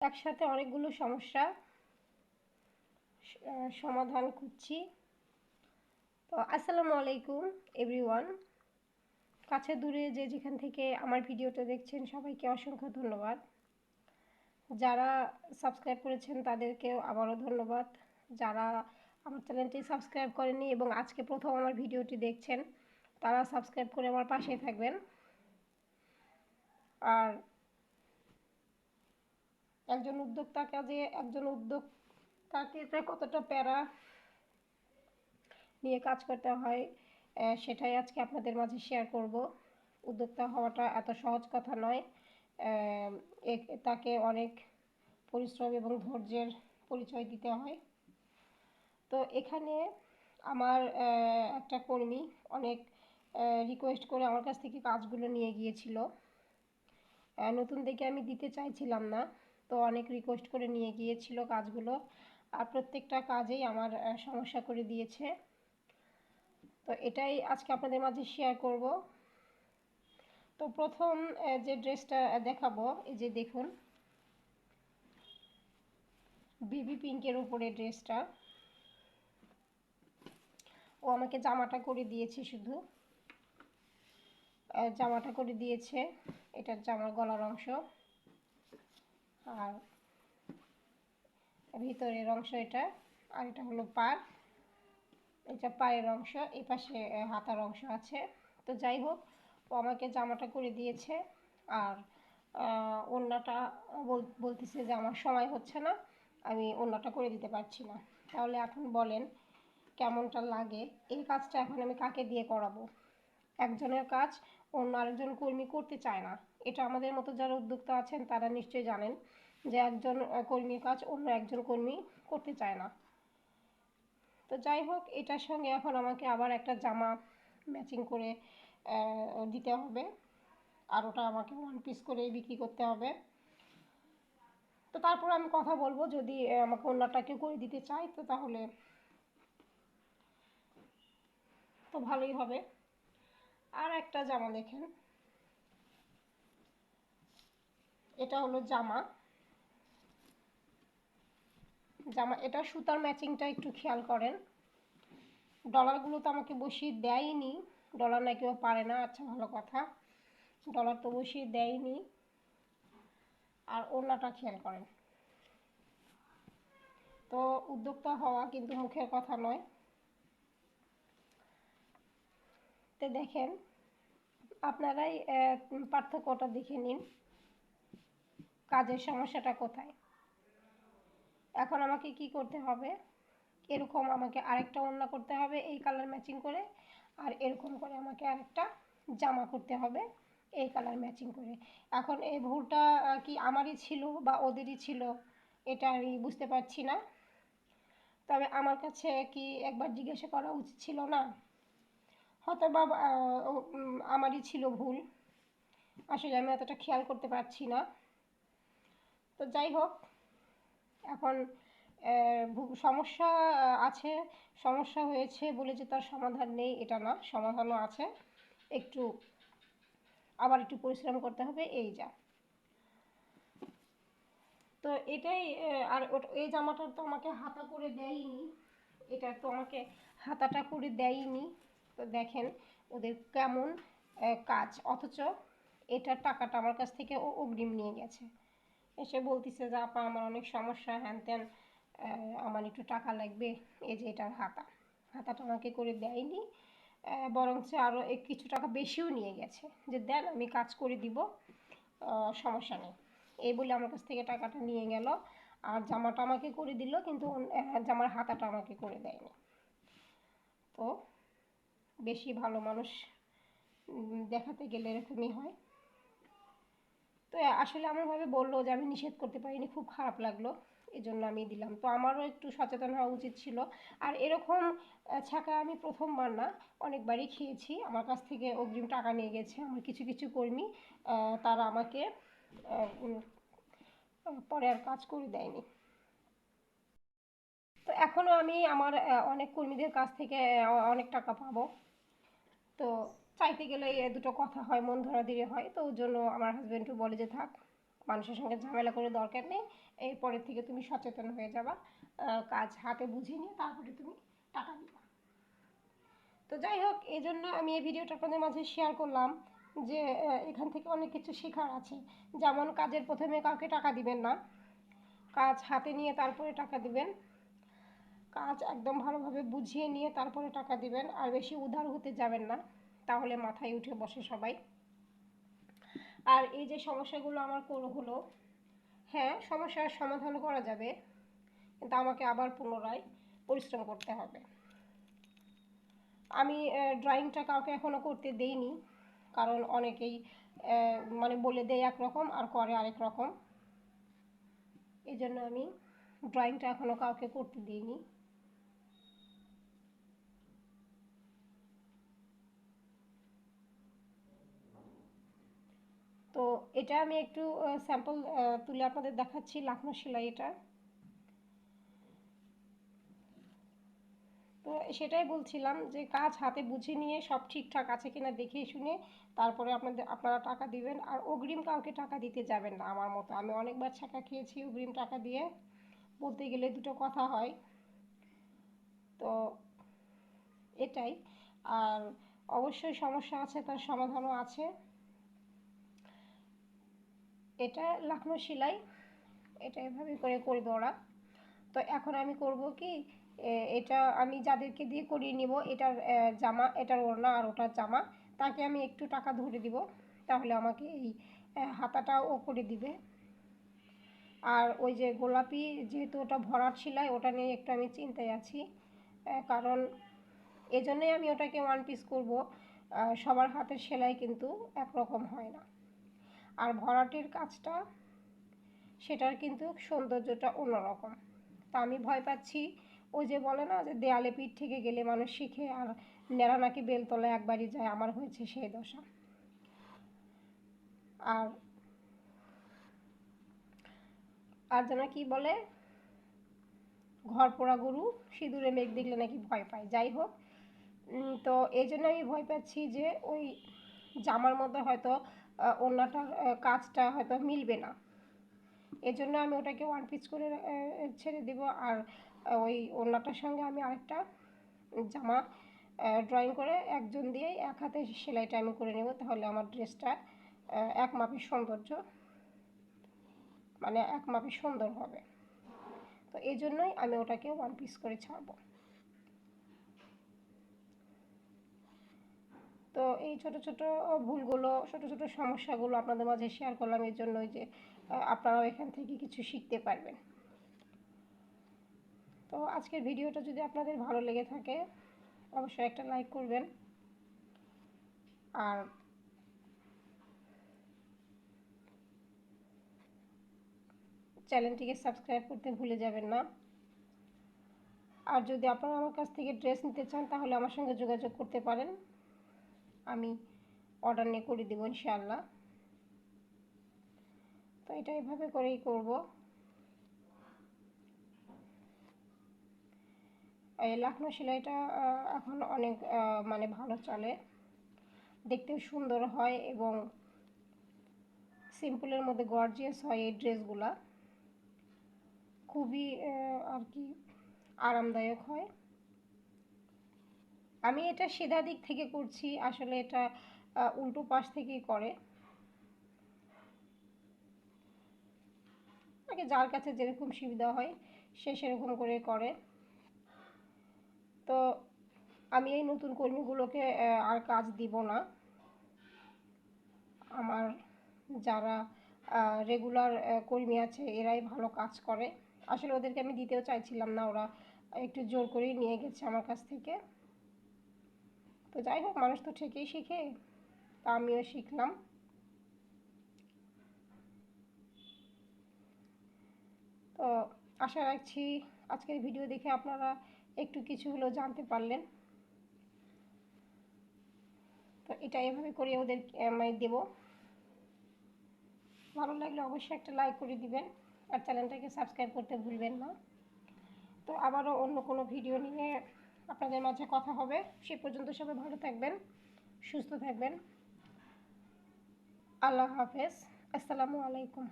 একসাথে অনেকগুলো সমস্যা সমাধান খুঁজছি। তো আসসালামু আলাইকুম এভরিওয়ান, কাছে দূরে যে যেখান থেকে আমার ভিডিওটা দেখছেন সবাইকে অসংখ্য ধন্যবাদ। যারা সাবস্ক্রাইব করেছেন তাদেরকেও আবারও ধন্যবাদ। যারা আমার চ্যানেলটি সাবস্ক্রাইব করেনি এবং আজকে প্রথম আমার ভিডিওটি দেখছেন তারা সাবস্ক্রাইব করে আমার পাশেই থাকবেন। আর একজন উদ্যোক্তাকে কতটা প্যারা নিয়ে কাজ করতে হয় সেটাই আজকে আপনাদের মাঝে শেয়ার করব। উদ্যোক্তা হওয়াটা এত সহজ কথা নয়। তাকে অনেক পরিশ্রম এবং ধৈর্যের পরিচয় দিতে হয়। তো এখানে আমার একটা কর্মী অনেক রিকোয়েস্ট করে আমার কাছ থেকে কাজগুলো নিয়ে গিয়েছিল। নতুন দেখে আমি দিতে চাইছিলাম না, তো অনেক রিকোয়েস্ট করে নিয়ে গিয়েছিল কাজগুলো, আর প্রত্যেকটা কাজেই আমার সমস্যা করে দিয়েছে। তো এটাই আজকে আপনাদের মাঝে শেয়ার করব। তো প্রথম যে ড্রেসটা দেখাবো, এই যে দেখুন, বেবি পিঙ্কের উপরে ড্রেসটা। ও আমাকে জামাটা করে দিয়েছে, শুধু জামাটা করে দিয়েছে। এটার জামার গলার অংশ আর ভিতরের অংশ এটা, আর এটা হলো পাড়, এটা পায়ের অংশ, এই পাশে হাতার অংশ আছে। তো যাই হোক, ও আমাকে জামাটা করে দিয়েছে। আর ওড়নাটা বলতেছে যে আমার সময় হচ্ছে না, আমি ওড়নাটা করে দিতে পারছি না। তাহলে এখন বলেন কেমনটা লাগে? এই কাজটা এখন আমি কাকে দিয়ে করাবো? একজনের কাজ অন্য আরেকজন কর্মী করতে চায় না। এটা আমাদের মতো যারা উদ্যোক্তা আছেন তারা নিশ্চয়ই জানেন যে একজন কর্মীর কাজ অন্য একজন কর্মী করতে চায় না। তো যাই হোক, এটার সঙ্গে এখন আমাকে আবার একটা জামা ম্যাচিং করে দিতে হবে, আর ওটা আমাকে ওয়ান পিস করে বিক্রি করতে হবে। তো তারপর আমি কথা বলবো, যদি আমাকে অন্যটা কেউ করে দিতে চায় তো তাহলে তো ভালোই হবে। আর একটা জামা দেখেন, এটা হলো জামা। এটা সুতার ম্যাচিংটা একটু খেয়াল করেন। ডলারগুলো তো আমাকে বসিয়ে দেয়নি, ডলার না কেউ পারে না, আচ্ছা ভালো কথা, ডলার তো বসিয়ে দেয়নি। আর ওড়নাটা খেয়াল করেন। তো উদ্যোক্তা হওয়া কিন্তু মুখের কথা নয়। তো দেখেন, আপনারাই পার্থক্যটা দেখে নিন, কাজের সমস্যাটা কোথায়। এখন আমাকে কি করতে হবে? এরকম আমাকে আরেকটা ওড়না করতে হবে এই কালার ম্যাচিং করে, আর এরকম করে আমাকে আরেকটা জামা করতে হবে এই কালার ম্যাচিং করে। এখন এই ভুলটা কি আমারই ছিল বা ওদেরই ছিল এটা আমি বুঝতে পারছি না। তবে আমার কাছে কি একবার জিজ্ঞাসা করা উচিত ছিল না? হয়তো বা আমারই ছিল ভুল, আসলে আমি এতটা খেয়াল করতে পারছি না। তো যাই হোক, এখন সমস্যা আছে, সমস্যা হয়েছে বলে যে তার সমাধান নেই এটা না, সমাধানও আছে। একটু আবার একটু পরিশ্রম করতে হবে, এই যা। তো এটাই। আর এই জামাটার তো আমাকে হাতা করে দেয়নি, এটা তো আমাকে হাতাটা করে দেয়নি। তো দেখেন ওদের কেমন কাজ, অথচ এটার টাকাটা আমার কাছ থেকে ও অগ্রিম নিয়ে গেছে। এসে বলতেছে যে আপা আমার অনেক সমস্যা, হ্যান ত্যান, আমার একটু টাকা লাগবে। এই যে এটার হাতাটা আমাকে করে দেয়নি, বরঞ্চ আরও কিছু টাকা বেশিও নিয়ে গেছে, যে দেন আমি কাজ করে দিব, সমস্যা নেই, এই বলে আমার কাছ থেকে টাকাটা নিয়ে গেল। আর জামাটা আমাকে করে দিল, কিন্তু জামার হাতাটা আমাকে করে দেয়নি। তো বেশি ভালো মানুষ দেখাতে গেলে এরকমই হয়। তো আসলে এমনভাবে বললো যে আমি নিষেধ করতে পারিনি, খুব খারাপ লাগলো, এই জন্য আমি দিলাম। তো আমারও একটু সচেতন হওয়া উচিত ছিল। আর এরকম ছ্যাঁকা আমি প্রথমবার না, অনেকবারই খেয়েছি। আমার কাছ থেকে অগ্রিম টাকা নিয়ে গেছে আমার কিছু কিছু কর্মী, তারা আমাকে পরে আর কাজ করে দেয়নি। তো এখনও আমি আমার অনেক কর্মীদের কাছ থেকে অনেক টাকা পাবো। তো চাইতে গেলে দুটো কথা হয়, মন ধরাধরি হয়, তো ওর জন্য আমার হাজব্যান্ডও বলে যে থাক, মানুষের সঙ্গে ঝামেলা করে দরকার নেই। এরপরের থেকে তুমি সচেতন হয়ে যাবা, কাজ হাতে বুঝে নিয়ে তারপরে তুমি টাকা দিবা। তো যাই হোক, এই জন্য আমি এই ভিডিওটা আপনাদের মাঝে শেয়ার করলাম যে এখান থেকে অনেক কিছু শেখার আছে। যেমন কাজের প্রথমে কাউকে টাকা দিবেন না, কাজ হাতে নিয়ে তারপরে টাকা দিবেন, কাজ একদম ভালোভাবে বুঝিয়ে নিয়ে তারপরে টাকা দিবেন, আর বেশি উধার হতে যাবেন না, তাহলে মাথায় উঠে বসে সবাই। আর এই যে সমস্যাগুলো আমার হলো, হ্যাঁ সমস্যার সমাধান করা যাবে, কিন্তু আমাকে আবার পুনরায় পরিশ্রম করতে হবে। আমি ড্রয়িংটা কাউকে এখনও করতে দেইনি, কারণ অনেকেই মানে বলে দেয় একরকম আর করে আরেক রকম। এই জন্য আমি ড্রয়িংটা এখনও কাউকে করতে দিইনি। তো এটা আমি একটু স্যাম্পল তুলে আপনাদের দেখাচ্ছি, লাখনো সেলাই এটা। তো সেটাই বলছিলাম যে কাজ হাতে বুঝে নিয়ে সব ঠিকঠাক আছে কিনা দেখে শুনে তারপরে আপনারা টাকা দিবেন। আর অগ্রিম কাউকে টাকা দিতে যাবেন না আমার মতো। আমি অনেকবার ছাকা খেয়েছি অগ্রিম টাকা দিয়ে, বলতে গেলে দুটো কথা হয়। তো এটাই। আর অবশ্যই সমস্যা আছে, তার সমাধানও আছে। এটা লাখনো সেলাই, এটা এভাবে করে করবে ওরা। তো এখন আমি করব কি, এটা আমি যাদেরকে দিয়ে করিয়ে নিব, এটার জামা, এটার ওড়না আর ওটার জামা, তাকে আমি একটু টাকা ধরে দিব, তাহলে আমাকে এই হাতাটাও ও করে দিবে। আর ওই যে গোলাপি, যেহেতু ওটা ভরাট সেলাই, ওটা নিয়ে একটু আমি চিন্তায় আছি, কারণ এজন্যই আমি ওটাকে ওয়ান পিস করব। সবার হাতের সেলাই কিন্তু একরকম হয় না, আর ভরাটের কাজটা সেটার কিন্তু সৌন্দর্যটা অন্যরকম। তা আমি ভয় পাচ্ছি, ওই যে বলে না যে দেয়ালে পিঠ থেকে গেলে মানুষ শিখে, আর নেড়া নাকি বেলতলায় একবারই যায়, আমার হয়েছে সেই দশা। আর আর যেন কি বলে, ঘর পোড়া গরু সিঁদুরে মেঘ দেখলে নাকি ভয় পায়। যাই হোক, তো এই জন্য আমি ভয় পাচ্ছি যে ওই জামার মধ্যে হয়তো ওড়নাটার কাজটা হয়তো মিলবে না। এজন্য আমি ওটাকে ওয়ান পিস করে ছেড়ে দিব। আর ওই ওড়নাটার সঙ্গে আমি আরেকটা জামা ড্রয়িং করে একজন দিয়ে এক হাতে সেলাইটা আমি করে নেব, তাহলে আমার ড্রেসটা এক মাপের সৌন্দর্য, মানে এক মাপের সুন্দর হবে। তো এই জন্যই আমি ওটাকে ওয়ান পিস করে ছাড়বো। তো এই ছোট ছোট ভুলগুলো, ছোট ছোট সমস্যাগুলো আপনাদের মাঝে শেয়ার করলাম, এর জন্যই যে আপনারাও এখান থেকে কিছু শিখতে পারবেন। তো আজকের ভিডিওটা যদি আপনাদের ভালো লেগে থাকে অবশ্যই একটা লাইক করবেন, আর চ্যানেলটিকে সাবস্ক্রাইব করতে ভুলে যাবেন না। আর যদি আপনারা আমার কাছ থেকে ড্রেস নিতে চান তাহলে আমার সঙ্গে যোগাযোগ করতে পারেন, আমি অর্ডার নিয়ে করে দেবো ইনশাআল্লাহ। তো এটা এভাবে করেই করব। এই লাখনো সেলাইটা এখন অনেক মানে ভালো চলে, দেখতেও সুন্দর হয় এবং সিম্পলের মধ্যে গর্জিয়াস হয় এই ড্রেসগুলা, খুবই আর কি আরামদায়ক হয়। আমি এটা সিধা দিক থেকে করছি, আসলে এটা উল্টো পাশ থেকেই করে, আগে যার কাছে যেরকম সুবিধা হয় সে সেরকম করে করে। তো আমি এই নতুন কর্মীগুলোকে আর কাজ দিব না। আমার যারা রেগুলার কর্মী আছে এরাই ভালো কাজ করে। আসলে ওদেরকে আমি দিতেও চাইছিলাম না, ওরা একটু জোর করেই নিয়ে গেছে আমার কাছ থেকে। তো যাই হোক, মানুষ তো ঠিকই শিখে, তা আমিও শিখলাম। তো আশা রাখছি আজকের ভিডিও দেখে আপনারা একটু কিছু হলেও জানতে পারলেন। তো এটা এভাবে করে ওদের আমি দেবো। ভালো লাগলে অবশ্যই একটা লাইক করে দিবেন, আর চ্যানেলটাকে সাবস্ক্রাইব করতে ভুলবেন না। তো আবারও অন্য কোনো ভিডিও নিয়ে আপনাদের মাঝে কথা হবে। সে পর্যন্ত সবাই ভালো থাকবেন, সুস্থ থাকবেন। আল্লাহ হাফেজ। আসসালামু আলাইকুম।